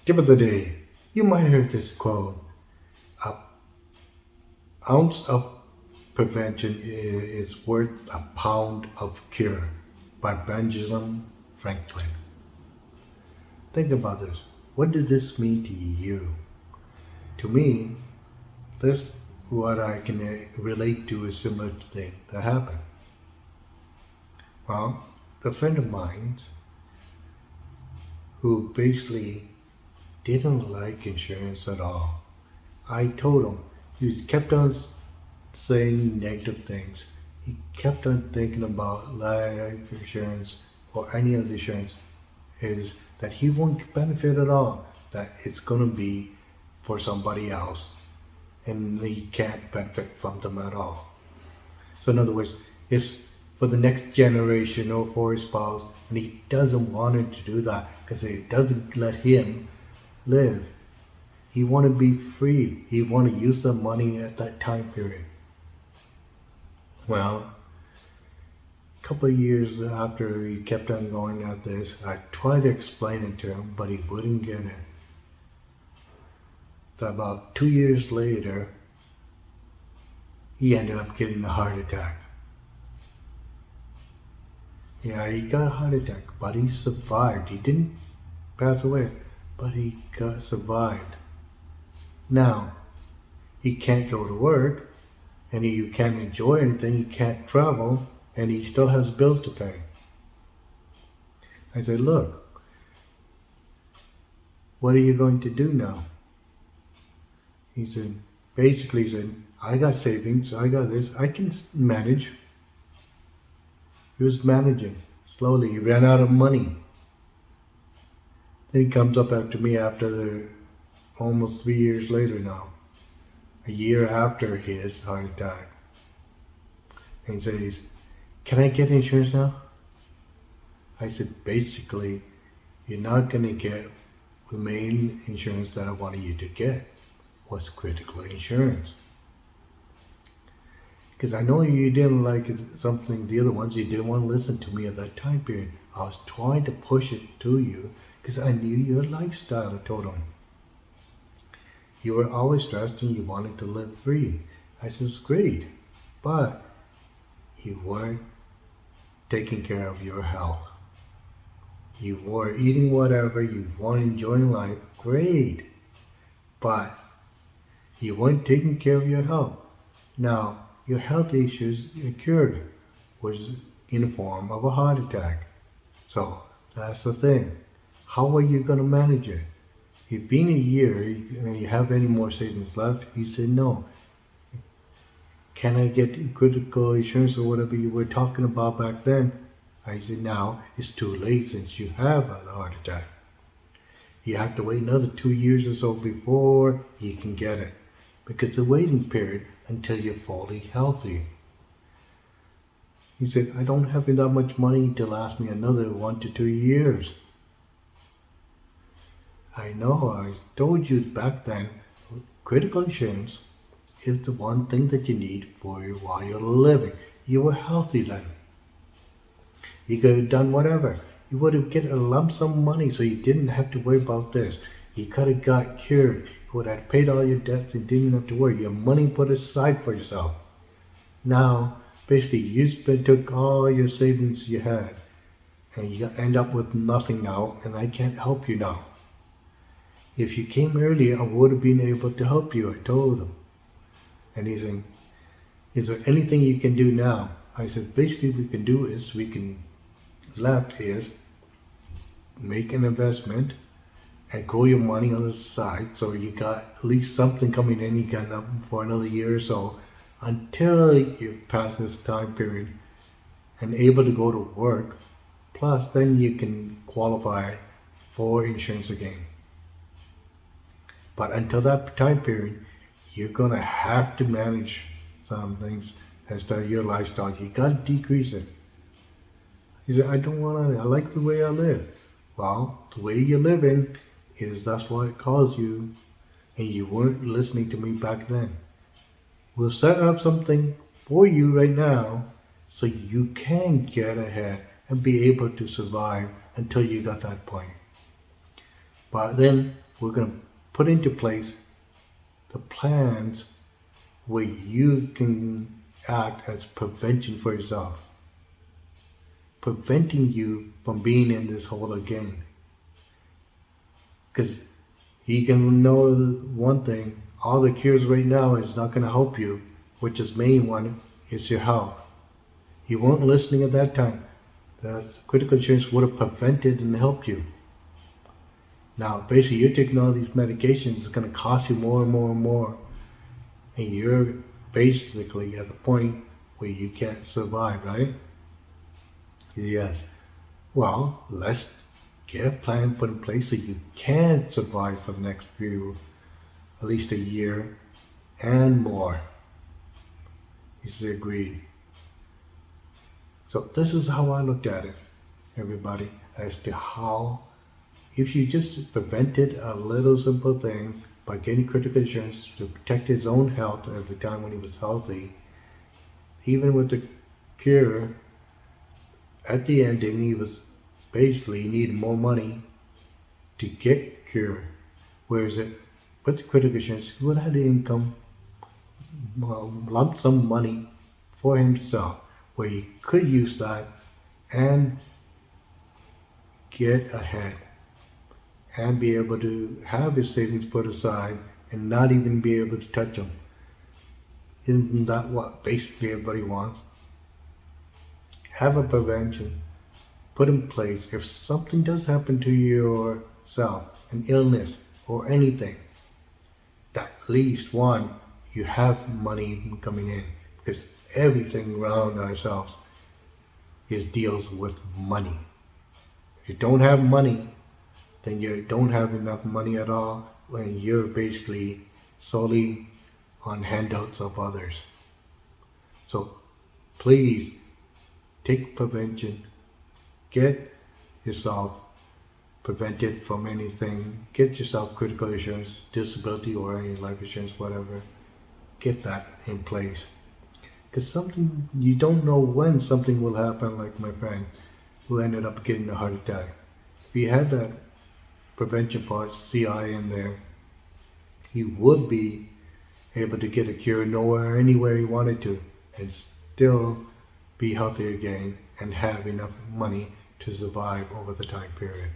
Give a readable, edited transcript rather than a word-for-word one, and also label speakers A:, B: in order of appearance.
A: Tip of the day. You might have heard this quote. An ounce of prevention is worth a pound of cure by Benjamin Franklin. Think about this. What does this mean to you? To me, this what I can relate to a similar thing that happened. Well, a friend of mine who basically didn't like insurance at all. I told him, he kept on saying negative things. He kept on thinking about life insurance or any other insurance is that he won't benefit at all, that it's going to be for somebody else and he can't benefit from them at all. So in other words, it's for the next generation or for his spouse, and he doesn't want it to do that because it doesn't let him live. He want to be free. He want to use the money at that time period. Well, a couple of years after he kept on going at this, I tried to explain it to him, but he wouldn't get it. So about 2 years later, he ended up getting a heart attack. Yeah, he got a heart attack, but he survived. He didn't pass away, but he survived. Now, he can't go to work, and he can't enjoy anything, he can't travel, and he still has bills to pay. I said, look, what are you going to do now? He said, I got savings, I got this, I can manage. He was managing. Slowly, he ran out of money. Then he comes up after me almost 3 years later now. A year after his heart attack. And he says, can I get insurance now? I said, basically, you're not going to get the main insurance that I wanted you to get. Was critical insurance. Because I know you didn't like something, the other ones, you didn't want to listen to me at that time period. I was trying to push it to you because I knew your lifestyle, I told him. You were always stressed and you wanted to live free. I said, it's great, but you weren't taking care of your health. You were eating whatever, you weren't enjoying life, great, but you weren't taking care of your health. Now, your health issues cured was in the form of a heart attack. So that's the thing. How are you going to manage it? It's been a year, you have any more savings left? He said, no. Can I get critical insurance or whatever you were talking about back then? I said, now it's too late since you have a heart attack. You have to wait another 2 years or so before you can get it. Because the waiting period until you're fully healthy. He said, I don't have that much money to last me another 1 to 2 years. I know, I told you back then, critical insurance is the one thing that you need for you while you're living. You were healthy then. You could have done whatever. You would have get a lump sum money so you didn't have to worry about this. You could have got cured. You would have paid all your debts and didn't have to worry. Your money put aside for yourself. Now, basically, you took all your savings you had and you end up with nothing now, and I can't help you now. If you came earlier, I would have been able to help you, I told him. And he's saying, is there anything you can do now? I said, basically we can do is, make an investment and grow your money on the side so you got at least something coming in, you got nothing for another year or so until you pass this time period and able to go to work. Plus then you can qualify for insurance again. But until that time period, you're going to have to manage some things as to your lifestyle. You got to decrease it. He said, I don't want to, I like the way I live. Well, the way you're living that's what it caused you, and you weren't listening to me back then. We'll set up something for you right now so you can get ahead and be able to survive until you got that point. But then we're going to put into place the plans where you can act as prevention for yourself, preventing you from being in this hole again. Because you can know one thing, all the cures right now is not going to help you, which is main one is your health. You weren't listening at that time. The critical insurance would have prevented and helped you. Now, basically, you're taking all these medications, it's going to cost you more and more and more. And you're basically at the point where you can't survive, right? Yes. Well, let's get a plan put in place so you can survive for the next at least a year and more. He said, agreed. So this is how I looked at it, everybody, as to how, if you just prevented a little simple thing by getting critical insurance to protect his own health at the time when he was healthy, even with the cure, at the ending, he was basically needed more money to get cured. Whereas with the critical insurance, he would have had the income, lump sum money for himself, where he could use that and get ahead and be able to have his savings put aside and not even be able to touch them. Isn't that what basically everybody wants? Have a prevention put in place. If something does happen to yourself, an illness or anything, at least one, you have money coming in, because everything around ourselves deals with money. If you don't have money, then you don't have enough money at all, when you're basically solely on handouts of others. So please take prevention, get yourself prevented from anything, get yourself critical insurance, disability or any life insurance, whatever, get that in place. Because something, you don't know when something will happen, like my friend who ended up getting a heart attack. If he had that prevention part, CI in there, he would be able to get a cure anywhere he wanted to, and still be healthy again and have enough money to survive over the time period.